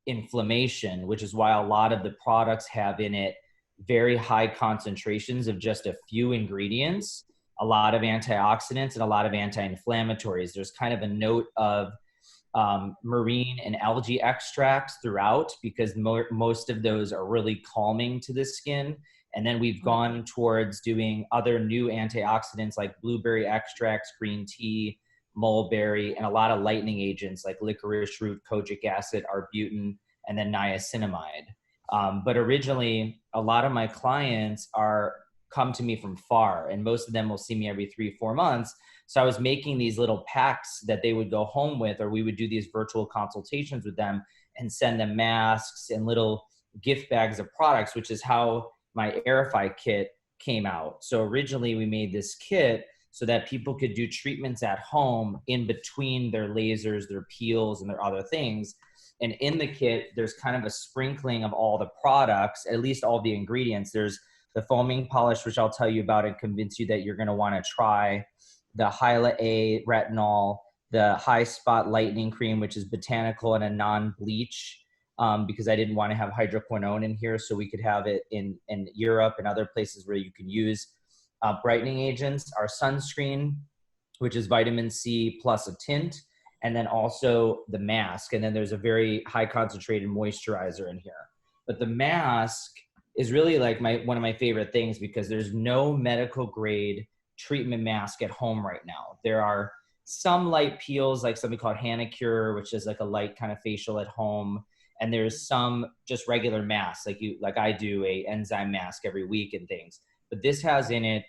inflammation, which is why a lot of the products have in it very high concentrations of just a few ingredients, a lot of antioxidants and a lot of anti-inflammatories. There's kind of a note of marine and algae extracts throughout, because most of those are really calming to the skin. And then we've gone towards doing other new antioxidants like blueberry extracts, green tea, mulberry, and a lot of lightening agents like licorice root, kojic acid, arbutin, and then niacinamide. But originally, a lot of my clients come to me from far, and most of them will see me every 3-4 months. So I was making these little packs that they would go home with, or we would do these virtual consultations with them and send them masks and little gift bags of products, which is how my Aerify kit came out. So originally we made this kit so that people could do treatments at home in between their lasers, their peels, and their other things. And in the kit, there's kind of a sprinkling of all the products, at least all the ingredients. There's the foaming polish, which I'll tell you about and convince you that you're going to want to try, the Hyla A retinol, the high spot lightening cream, which is botanical and a non-bleach, because I didn't want to have hydroquinone in here, so we could have it in Europe and other places where you can use brightening agents, our sunscreen, which is vitamin C plus a tint, and then also the mask. And then there's a very high concentrated moisturizer in here. But the mask is really like one of my favorite things, because there's no medical grade treatment mask at home right now. There are some light peels, like something called Hanacure, which is like a light kind of facial at home. And there's some just regular masks, like I do a enzyme mask every week and things. But this has in it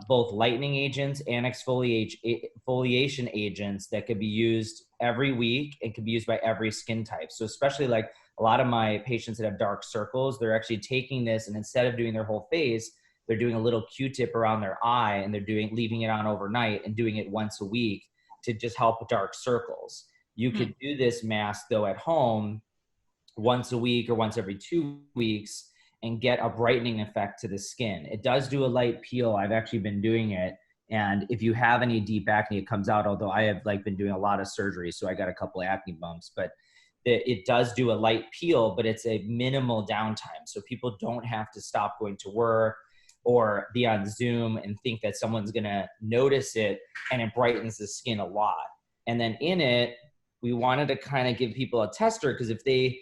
both lightening agents and exfoliation agents that could be used every week and can be used by every skin type. So especially like a lot of my patients that have dark circles, they're actually taking this, and instead of doing their whole face, they're doing a little Q-tip around their eye, and they're leaving it on overnight and doing it once a week to just help with dark circles. You could do this mask though at home once a week or once every 2 weeks and get a brightening effect to the skin. It does do a light peel. I've actually been doing it. And if you have any deep acne, it comes out, although I have been doing a lot of surgery, so I got a couple of acne bumps, but it does do a light peel, but it's a minimal downtime. So people don't have to stop going to work or be on Zoom and think that someone's gonna notice it, and it brightens the skin a lot. And then in it, we wanted to kind of give people a tester, because if they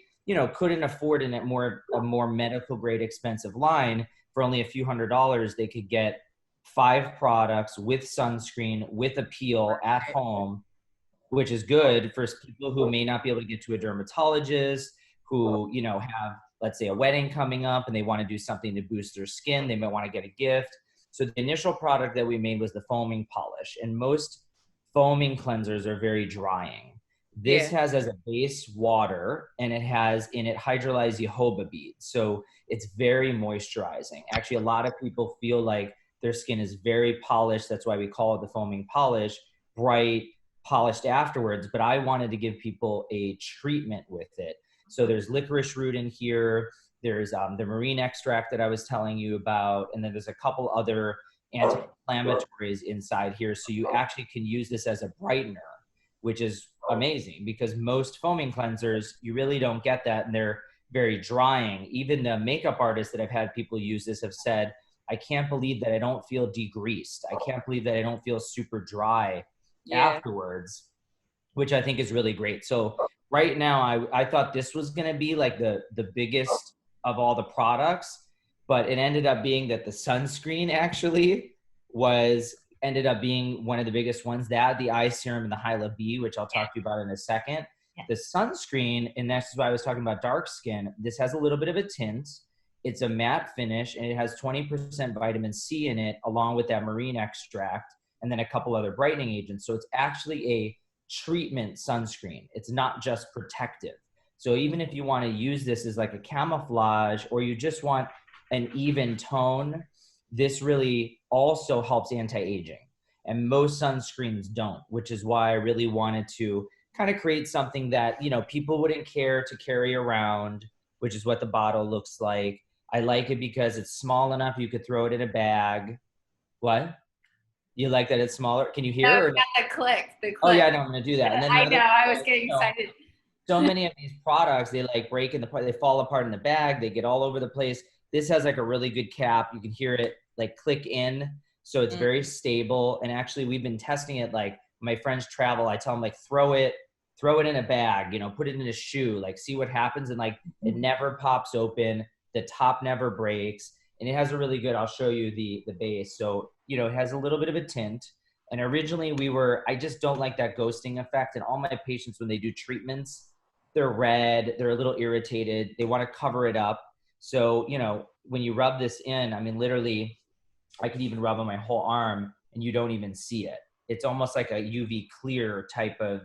couldn't afford a more medical grade expensive line, for only a few $100s, they could get 5 products with sunscreen, with a peel at home, which is good for people who may not be able to get to a dermatologist, who, have, let's say, a wedding coming up and they want to do something to boost their skin. They might want to get a gift. So the initial product that we made was the foaming polish, and most foaming cleansers are very drying. This has as a base water, and it has in it hydrolyzed jojoba beads. So it's very moisturizing. Actually, a lot of people feel like their skin is very polished. That's why we call it the foaming polish, bright, polished afterwards. But I wanted to give people a treatment with it. So there's licorice root in here. There's the marine extract that I was telling you about. And then there's a couple other anti-inflammatories inside here. So you actually can use this as a brightener, which is amazing, because most foaming cleansers, you really don't get that, and they're very drying. Even the makeup artists that I've had people use this have said, I can't believe that I don't feel degreased. I can't believe that I don't feel super dry afterwards, which I think is really great. So right now, I thought this was going to be like the biggest of all the products, but it ended up being that the sunscreen actually ended up being one of the biggest ones. That, the eye serum, and the Hyla B, which I'll talk to you about in a second. The sunscreen, and that's why I was talking about dark skin, this has a little bit of a tint. It's a matte finish, and it has 20% vitamin C in it, along with that marine extract, and then a couple other brightening agents. So it's actually a treatment sunscreen. It's not just protective. So even if you want to use this as like a camouflage, or you just want an even tone, this really also helps anti-aging. And most sunscreens don't, which is why I really wanted to kind of create something that, people wouldn't care to carry around, which is what the bottle looks like. I like it because it's small enough you could throw it in a bag. What? You like that it's smaller? Can you hear? No, got the click. Oh yeah, no, I'm gonna do that. And then I know, I was getting excited. so many of these products, they like break in the part, they fall apart in the bag, they get all over the place. This has like a really good cap. You can hear it like click in. So it's very stable. And actually we've been testing it. Like my friends travel, I tell them like, throw it in a bag, you know, put it in a shoe, like see what happens. And like, it never pops open. The top never breaks. And it has a really good, I'll show you the base. So, you know, it has a little bit of a tint. And originally I just don't like that ghosting effect. And all my patients, when they do treatments, they're red, they're a little irritated. They want to cover it up. So, you know, when you rub this in, I mean, literally I could even rub on my whole arm and you don't even see it. It's almost like a UV clear type of,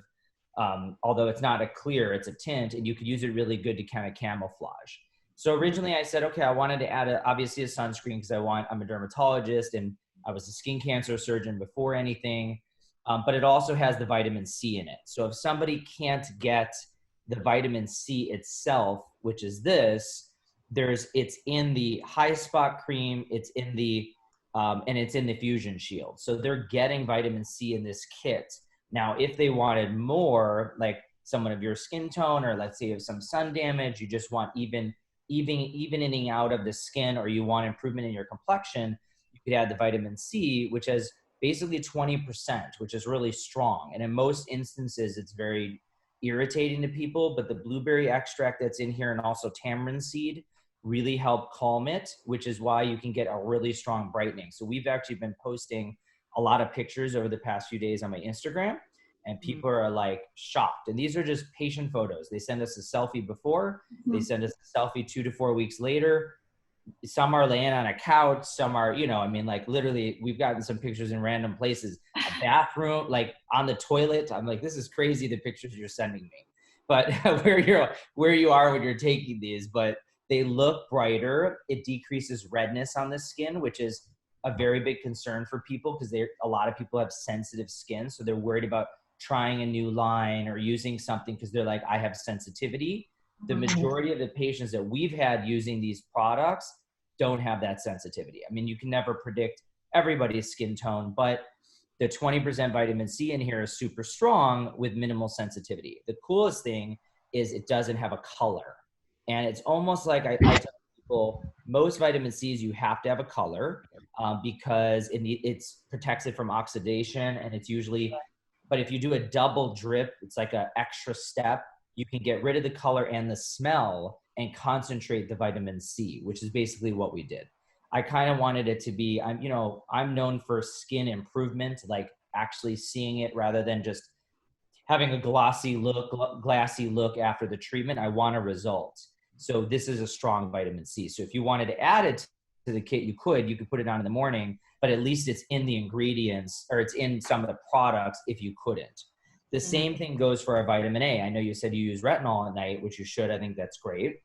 although it's not a clear, it's a tint, and you could use it really good to kind of camouflage. So originally I said, okay, I wanted to add obviously a sunscreen because I'm a dermatologist and I was a skin cancer surgeon before anything, but it also has the vitamin C in it. So if somebody can't get the vitamin C itself, which is this, it's in the high spot cream, it's in the, and it's in the fusion shield. So they're getting vitamin C in this kit. Now, if they wanted more, like someone of your skin tone, or let's say you have some sun damage, you just want evening out of the skin, or you want improvement in your complexion, you could add the vitamin C, which has basically 20%, which is really strong. And in most instances, it's very irritating to people, but the blueberry extract that's in here and also tamarind seed really help calm it, which is why you can get a really strong brightening. So we've actually been posting a lot of pictures over the past few days on my Instagram, and people are like shocked. And these are just patient photos. They send us a selfie before, they send us a selfie 2 to 4 weeks later. Some are laying on a couch, some are, you know, I mean, like literally we've gotten some pictures in random places, a bathroom, like on the toilet. I'm like, this is crazy, the pictures you're sending me. But where you are when you're taking these, but they look brighter. It decreases redness on the skin, which is a very big concern for people because a lot of people have sensitive skin. So they're worried about trying a new line or using something because they're like, I have sensitivity. The majority of the patients that we've had using these products don't have that sensitivity. I mean, you can never predict everybody's skin tone, but the 20% vitamin C in here is super strong with minimal sensitivity. The coolest thing is it doesn't have a color. And it's almost like I tell people, most vitamin C's, you have to have a color because it protects it from oxidation, and it's usually, but if you do a double drip, it's like an extra step. You can get rid of the color and the smell and concentrate the vitamin C, which is basically what we did. I kind of wanted it to be, I'm known for skin improvement, like actually seeing it rather than just having a glassy look after the treatment. I want a result. So this is a strong vitamin C. So if you wanted to add it to the kit, you could put it on in the morning, but at least it's in the ingredients, or it's in some of the products if you couldn't. The same thing goes for our vitamin A. I know you said you use retinol at night, which you should. I think that's great.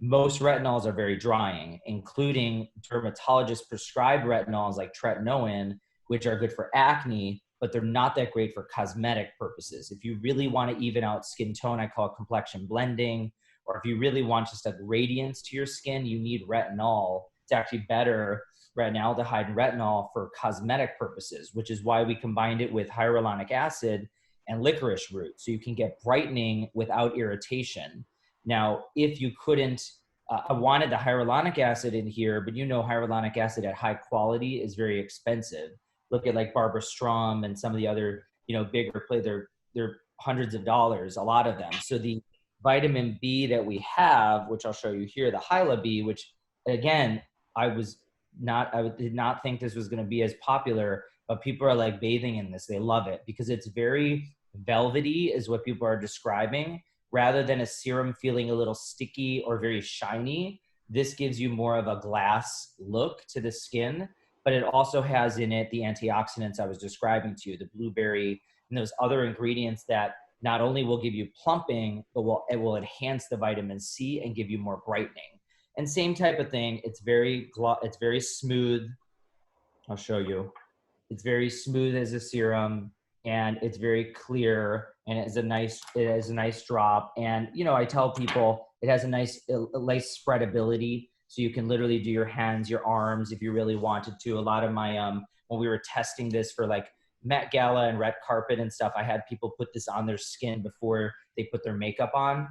Most retinols are very drying, including dermatologist prescribed retinols like tretinoin, which are good for acne, but they're not that great for cosmetic purposes. If you really want to even out skin tone, I call it complexion blending. Or if you really want just a radiance to your skin, you need retinol. It's actually better, retinaldehyde and retinol, for cosmetic purposes, which is why we combined it with hyaluronic acid and licorice root. So you can get brightening without irritation. Now, if you couldn't, I wanted the hyaluronic acid in here, but hyaluronic acid at high quality is very expensive. Look at like Barbara Strom and some of the other, bigger play, they're hundreds of dollars, a lot of them. So the vitamin B that we have, which I'll show you here, the Hyla B, which again, I did not think this was going to be as popular, but people are like bathing in this. They love it because it's very velvety is what people are describing, rather than a serum feeling a little sticky or very shiny. This gives you more of a glass look to the skin, but it also has in it the antioxidants I was describing to you, the blueberry and those other ingredients that not only will give you plumping, but it will enhance the vitamin C and give you more brightening. And same type of thing. It's very smooth. I'll show you. It's very smooth as a serum, and it's very clear, and it has a nice drop. And I tell people it has a nice spreadability, so you can literally do your hands, your arms if you really wanted to. A lot of my when we were testing this for like Met Gala and red carpet and stuff, I had people put this on their skin before they put their makeup on.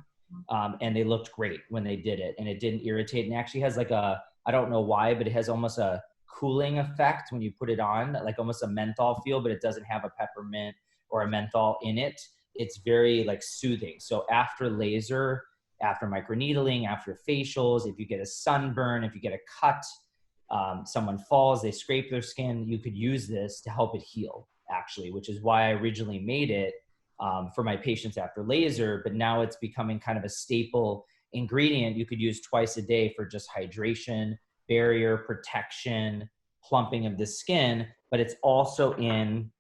And they looked great when they did it, and it didn't irritate. And it actually has like a, I don't know why, but it has almost a cooling effect when you put it on, like almost a menthol feel, but it doesn't have a peppermint or a menthol in it. It's very like soothing. So after laser, after microneedling, after facials, if you get a sunburn, if you get a cut, someone falls, they scrape their skin, you could use this to help it heal, actually, which is why I originally made it for my patients after laser, but now it's becoming kind of a staple ingredient you could use twice a day for just hydration, barrier protection, plumping of the skin, but it's also in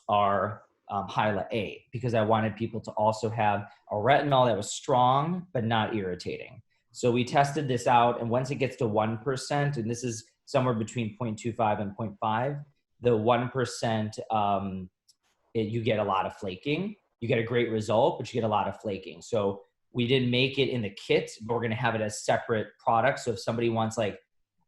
our Hyla A, because I wanted people to also have a retinol that was strong but not irritating. So we tested this out, and once it gets to 1%, and this is somewhere between 0.25 and 0.5, the 1%, you get a lot of flaking. You get a great result, but you get a lot of flaking. So we didn't make it in the kit, but we're going to have it as separate products. So if somebody wants like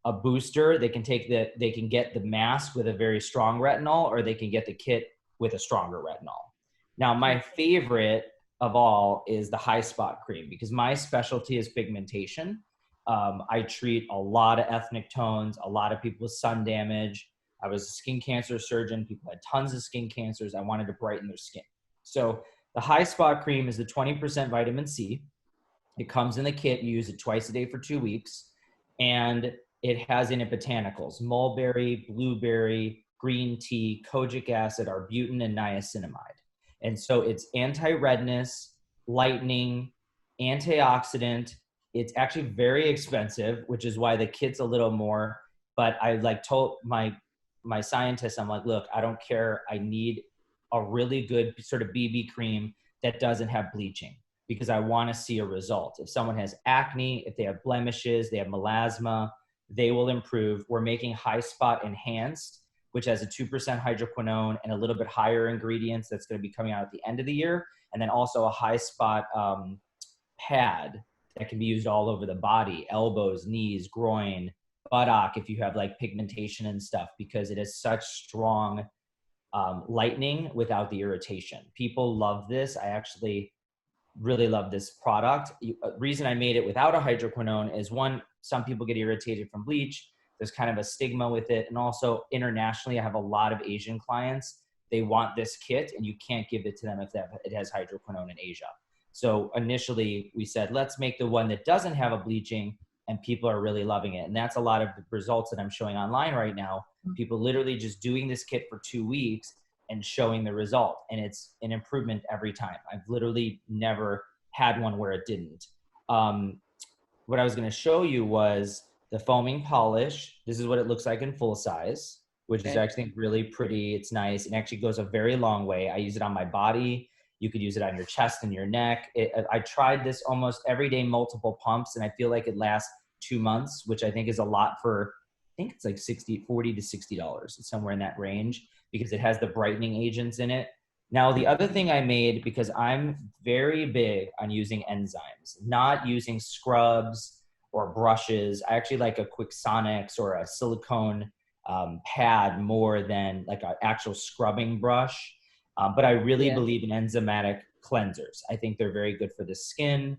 a booster, they can get the mask with a very strong retinol, or they can get the kit with a stronger retinol. Now, my favorite of all is the high spot cream, because my specialty is pigmentation. I treat a lot of ethnic tones, a lot of people with sun damage. I was a skin cancer surgeon. People had tons of skin cancers. I wanted to brighten their skin. So the high spot cream is the 20% vitamin C. It comes in the kit. You use it twice a day for 2 weeks. And it has in it botanicals, mulberry, blueberry, green tea, kojic acid, arbutin, and niacinamide. And so it's anti-redness, lightening, antioxidant. It's actually very expensive, which is why the kit's a little more, but I like told my scientists, I'm like, look, I don't care. I need a really good sort of BB cream that doesn't have bleaching, because I want to see a result. If someone has acne, if they have blemishes, they have melasma, they will improve. We're making High Spot Enhanced, which has a 2% hydroquinone and a little bit higher ingredients that's going to be coming out at the end of the year. And then also a High Spot pad that can be used all over the body, elbows, knees, groin, buttock, if you have like pigmentation and stuff, because it has such strong lightening without the irritation. People love this. I actually really love this product. Reason I made it without a hydroquinone is, one, some people get irritated from bleach. There's kind of a stigma with it. And also internationally, I have a lot of Asian clients. They want this kit, and you can't give it to them if it has hydroquinone in Asia. So initially we said, let's make the one that doesn't have a bleaching, and people are really loving it. And that's a lot of the results that I'm showing online right now. People literally just doing this kit for 2 weeks and showing the result. And it's an improvement every time. I've literally never had one where it didn't. What I was going to show you was the foaming polish. This is what it looks like in full size, which is actually really pretty. It's nice. It actually goes a very long way. I use it on my body. You could use it on your chest and your neck. I tried this almost every day, multiple pumps, and I feel like it lasts 2 months, which I think is a lot for, I think it's like $40 to $60. It's somewhere in that range, because it has the brightening agents in it. Now, the other thing I made, because I'm very big on using enzymes, not using scrubs or brushes. I actually like a Quixonics or a silicone pad more than like an actual scrubbing brush. But I really believe in enzymatic cleansers. I think they're very good for the skin.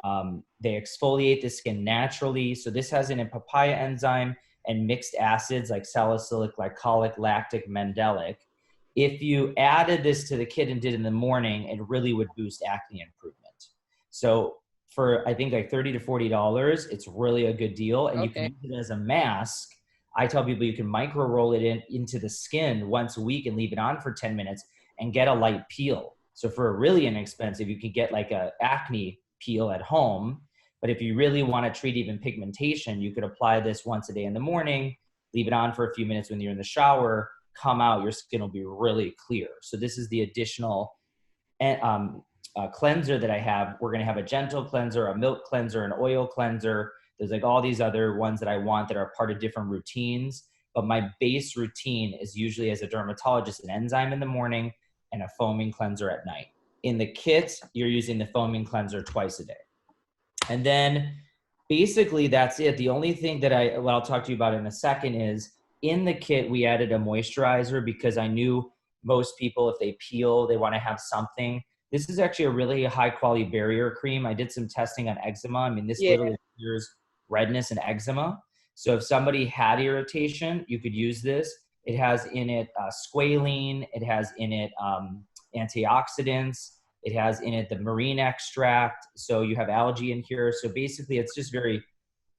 They exfoliate the skin naturally. So this has in a papaya enzyme and mixed acids like salicylic, glycolic, lactic, mandelic. If you added this to the kit and did it in the morning, it really would boost acne improvement. So for, I think, like $30 to $40, it's really a good deal. And you can use it as a mask. I tell people you can micro roll it into the skin once a week and leave it on for 10 minutes and get a light peel. So for a really inexpensive, you can get like a acne peel at home. But if you really want to treat even pigmentation, you could apply this once a day in the morning, leave it on for a few minutes when you're in the shower, come out, your skin will be really clear. So this is the additional cleanser that I have. We're going to have a gentle cleanser, a milk cleanser, an oil cleanser. There's like all these other ones that I want that are part of different routines. But my base routine is usually, as a dermatologist, an enzyme in the morning and a foaming cleanser at night. In the kit, you're using the foaming cleanser twice a day. And then basically that's it. The only thing that I'll talk to you about in a second is, in the kit, we added a moisturizer because I knew most people, if they peel, they want to have something. This is actually a really high quality barrier cream. I did some testing on eczema. I mean, this literally cures redness and eczema. So if somebody had irritation, you could use this. It has in it squalene. It has in it antioxidants. It has in it the marine extract. So you have algae in here. So basically, it's just very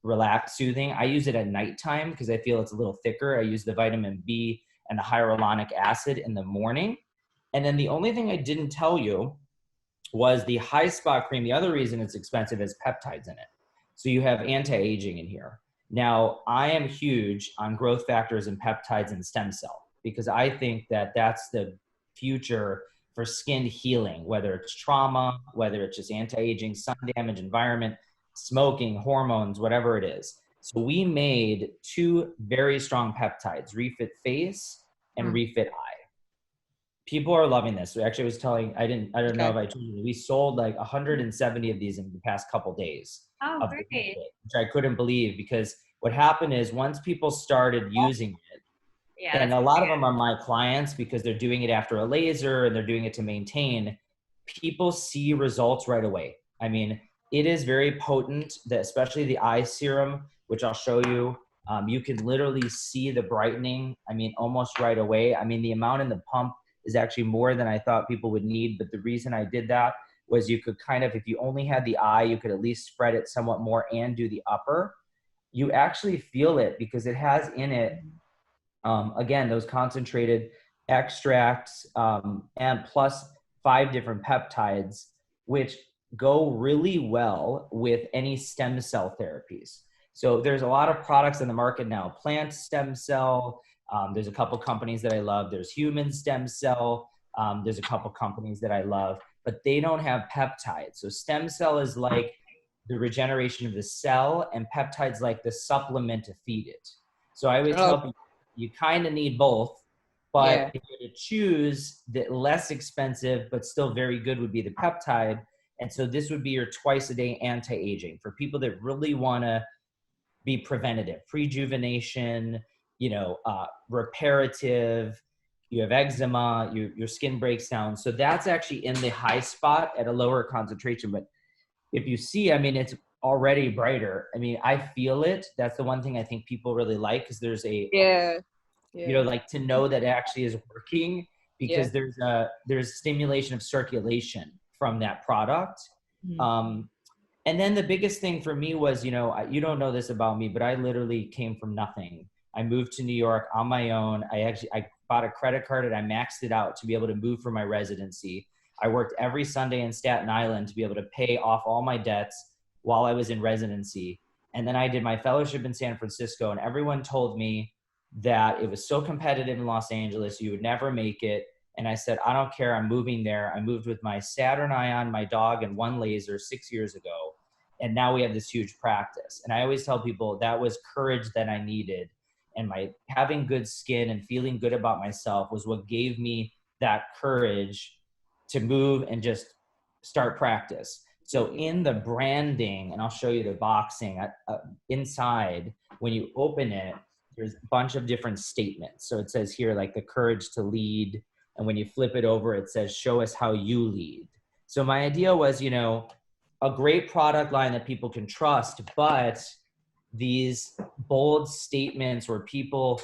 relaxed, soothing. I use it at nighttime because I feel it's a little thicker. I use the vitamin B and the hyaluronic acid in the morning. And then the only thing I didn't tell you was the high spot cream. The other reason it's expensive is peptides in it. So you have anti-aging in here. Now, I am huge on growth factors and peptides and stem cell because I think that that's the future for skin healing, whether it's trauma, whether it's just anti-aging, sun damage, environment, smoking, hormones, whatever it is. So we made 2 very strong peptides, Refit Face and Refit Eye. People are loving this. So actually, I was telling, I don't know if I told you, we sold like 170 of these in the past couple days. Oh, great. Which I couldn't believe because what happened is once people started using it, and a lot of them are my clients because they're doing it after a laser and they're doing it to maintain, people see results right away. I mean, it is very potent, especially the eye serum, which I'll show you. You can literally see the brightening, I mean, almost right away. I mean, the amount in the pump is actually more than I thought people would need. But the reason I did that was you could kind of, if you only had the eye, you could at least spread it somewhat more and do the upper. You actually feel it because it has in it, again, those concentrated extracts and plus 5 different peptides, which go really well with any stem cell therapies. So there's a lot of products in the market now, plant stem cell. There's a couple companies that I love. There's human stem cell. There's a couple companies that I love, but they don't have peptides. So stem cell is like the regeneration of the cell and peptides like the supplement to feed it. So I always tell people you kind of need both, but if you're to choose, the less expensive but still very good would be the peptide. And so this would be your twice a day anti-aging for people that really want to be preventative, prejuvenation, reparative. You have eczema, your skin breaks down. So that's actually in the high spot at a lower concentration. But if you see, I mean, it's already brighter. I mean, I feel it. That's the one thing I think people really like because there's like to know that it actually is working because there's stimulation of circulation from that product. And then the biggest thing for me was, you don't know this about me, but I literally came from nothing. I moved to New York on my own. I bought a credit card and I maxed it out to be able to move for my residency. I worked every Sunday in Staten Island to be able to pay off all my debts while I was in residency. And then I did my fellowship in San Francisco and everyone told me that it was so competitive in Los Angeles, you would never make it. And I said, I don't care, I'm moving there. I moved with my Saturn Ion, my dog, and 1 laser 6 years ago. And now we have this huge practice. And I always tell people that was courage that I needed. And my having good skin and feeling good about myself was what gave me that courage to move and just start practice. So in the branding, and I'll show you the boxing, inside, when you open it, there's a bunch of different statements. So it says here, like the courage to lead. And when you flip it over, it says, show us how you lead. So my idea was, a great product line that people can trust, but these bold statements where people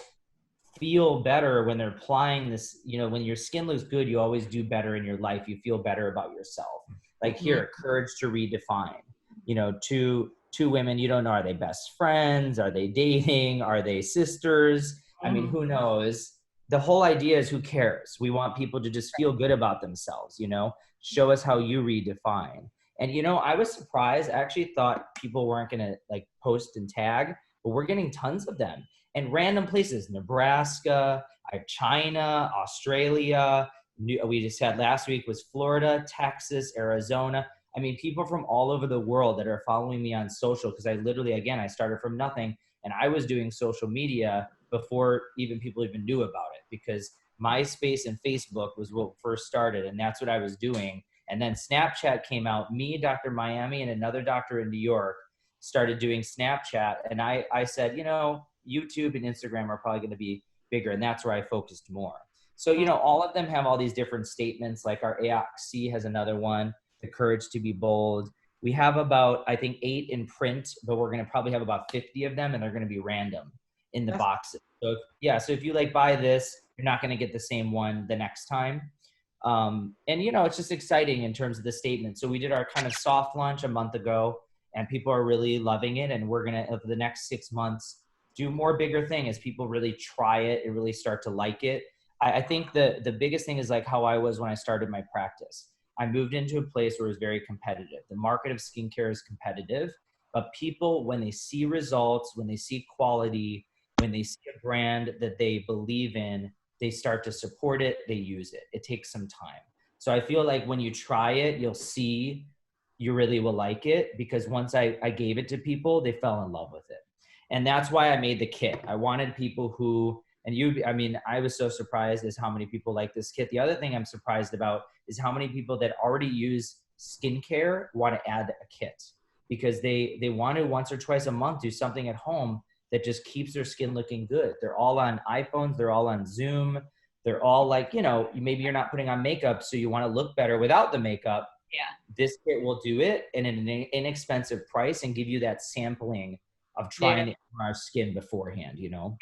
feel better when they're applying this, when your skin looks good, you always do better in your life. You feel better about yourself. Like here, courage to redefine, two women, you don't know, are they best friends? Are they dating? Are they sisters? I mean, who knows? The whole idea is who cares? We want people to just feel good about themselves, show us how you redefine. And, I was surprised. I actually thought people weren't going to post and tag, but we're getting tons of them. And random places, Nebraska, China, Australia. We just had last week was Florida, Texas, Arizona. I mean, people from all over the world that are following me on social, because I literally, again, I started from nothing and I was doing social media before people even knew about it, because MySpace and Facebook was what first started, and that's what I was doing. And then Snapchat came out. Me, Dr. Miami, and another doctor in New York started doing Snapchat. And I said, YouTube and Instagram are probably going to be bigger. And that's where I focused more. So, you know, all of them have all these different statements. Like our AOC has another one, the courage to be bold. We have about, I think, 8 in print, but we're going to probably have about 50 of them, and they're going to be random in the boxes. So yeah, so if you like buy this, you're not going to get the same one the next time. And you know, it's just exciting in terms of the statement. So we did our kind of soft launch a month ago, and people are really loving it. And we're going to, over the next 6 months, do more bigger thing as people really try it and really start to like it. I think the biggest thing is like how I was when I started my practice. I moved into a place where it was very competitive. The market of skincare is competitive, but people, when they see results, when they see quality, when they see a brand that they believe in, they start to support it, they use it. It takes some time. So I feel like when you try it, you'll see you really will like it, because once I gave it to people, they fell in love with it. And that's why I made the kit. I wanted people who, and you, I mean, I was so surprised as how many people like this kit. The other thing I'm surprised about is how many people that already use skincare want to add a kit, because they want to once or twice a month do something at home that just keeps their skin looking good. They're all on iPhones. They're all on Zoom. They're all like, you know, maybe you're not putting on makeup, so you want to look better without the makeup. Yeah. This kit will do it in an inexpensive price and give you that sampling of trying it on our skin beforehand, you know?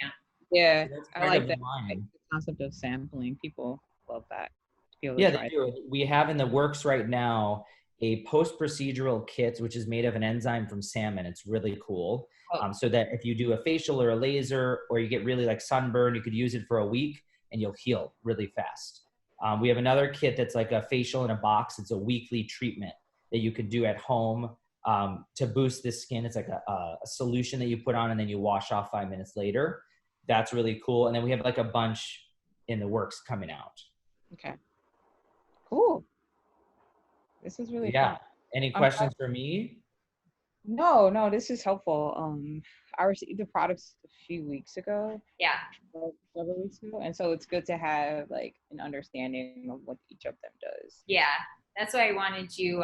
Yeah. So I like that. The concept of sampling. People love that. Yeah, they do. We have in the works right now a post-procedural kit, which is made of an enzyme from salmon. It's really cool. So that if you do a facial or a laser, or you get really like sunburn, you could use it for a week and you'll heal really fast. We have another kit that's like a facial in a box. It's a weekly treatment that you could do at home to boost the skin. It's like a solution that you put on and then you wash off 5 minutes later. That's really cool. And then we have like a bunch in the works coming out. Okay. Cool. This is really fun. Any questions for me? No, this is helpful. I received the products a few weeks ago. Yeah. Several weeks ago. And so it's good to have like an understanding of what each of them does. Yeah. That's why I wanted you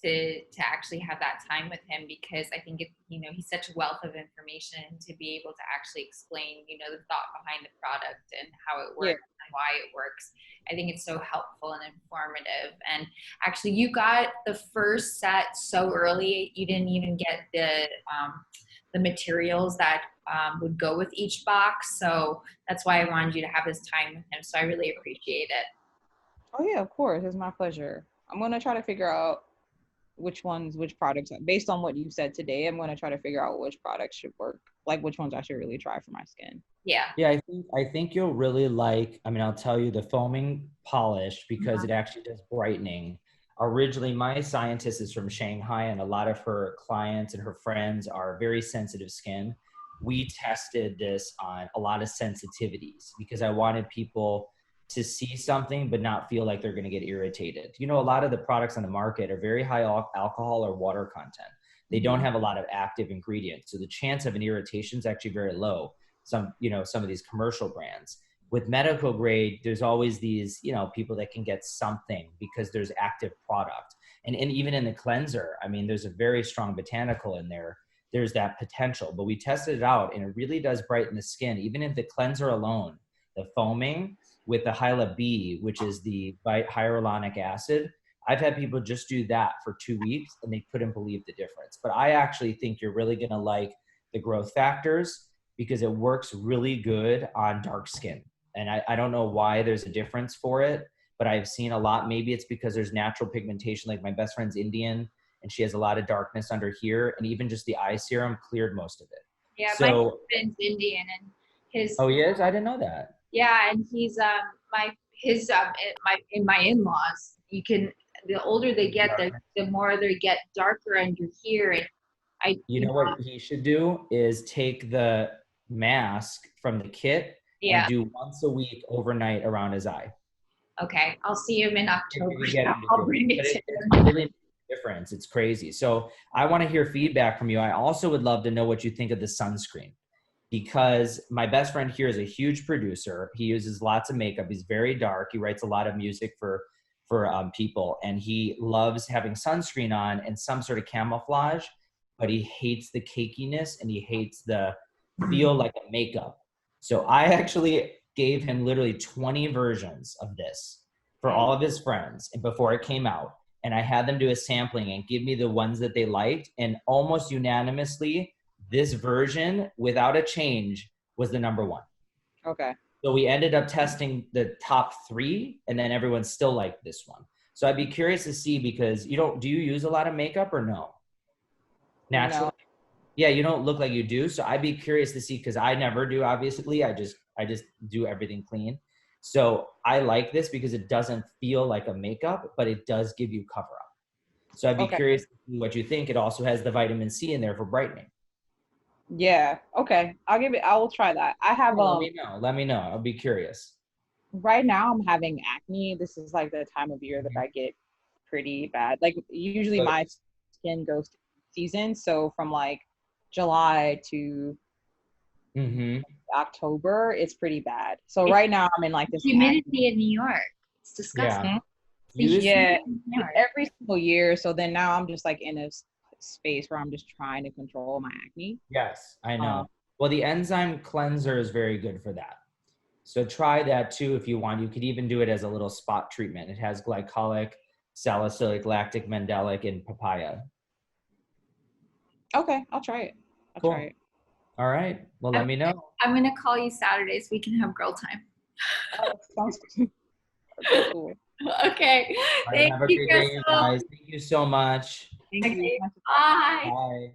to actually have that time with him, because I think he's such a wealth of information to be able to actually explain, the thought behind the product and how it works and why it works. I think it's so helpful and informative. And actually you got the first set so early, you didn't even get the materials that would go with each box. So that's why I wanted you to have this time with him. So I really appreciate it. Oh yeah, of course. It's my pleasure. I'm going to try to figure out which products, based on what you said today, I'm going to try to figure out which products should work, like which ones I should really try for my skin. Yeah. Yeah, I think you'll really like, I'll tell you the foaming polish, because it actually does brightening. Originally, my scientist is from Shanghai, and a lot of her clients and her friends are very sensitive skin. We tested this on a lot of sensitivities because I wanted people to see something but not feel like they're going to get irritated. A lot of the products on the market are very high alcohol or water content. They don't have a lot of active ingredients. So the chance of an irritation is actually very low. Some of these commercial brands. With medical grade, there's always these, people that can get something because there's active product. And even in the cleanser, there's a very strong botanical in there. There's that potential, but we tested it out and it really does brighten the skin. Even if the cleanser alone, the foaming with the Hyla B, which is the hyaluronic acid, I've had people just do that for 2 weeks and they couldn't believe the difference. But I actually think you're really gonna like the growth factors because it works really good on dark skin. And I don't know why there's a difference for it, but I've seen a lot. Maybe it's because there's natural pigmentation. Like my best friend's Indian and she has a lot of darkness under here. And even just the eye serum cleared most of it. Yeah, so, my husband's Indian and his. Oh, he is? I didn't know that. Yeah, and he's my in-laws. The older they get, the more they get darker under here. And what he should do is take the mask from the kit and do once a week overnight around his eye. Okay, I'll see him in October. I'll bring it to him. It really makes a difference. It's crazy. So I want to hear feedback from you. I also would love to know what you think of the sunscreen, because my best friend here is a huge producer. He uses lots of makeup. He's very dark. He writes a lot of music for people, and he loves having sunscreen on and some sort of camouflage, but he hates the cakiness and he hates the feel like a makeup. So I actually gave him literally 20 versions of this for all of his friends before it came out. And I had them do a sampling and give me the ones that they liked. And almost unanimously, this version, without a change, was the number one. Okay. So we ended up testing the top 3, and then everyone still liked this one. So I'd be curious to see, because do you use a lot of makeup or no? Naturally? No. Yeah, you don't look like you do. So I'd be curious to see, because I never do, obviously. I just do everything clean. So I like this because it doesn't feel like a makeup, but it does give you cover up. So I'd be curious to see what you think. It also has the vitamin C in there for brightening. Yeah. Okay. I will try that. I have, Let me know. I'll be curious. right now I'm having acne. This is like the time of year that I get pretty bad. Like usually my skin goes to season. So from like July to October, it's pretty bad. So right now I'm in like this humidity in New York. It's disgusting. Yeah, every single year. So then now I'm just like in a space where I'm just trying to control my acne. Yes, I know. Well, the enzyme cleanser is very good for that. So try that too if you want. You could even do it as a little spot treatment. It has glycolic, salicylic, lactic, mandelic, and papaya. Okay, I'll try it. I'll try it. All right. Well, let me know. I'm going to call you Saturday so we can have girl time. Oh, sounds good. Okay, cool. Okay. All right, have a great day, guys. Thank you so much. Thank you. Bye. Bye.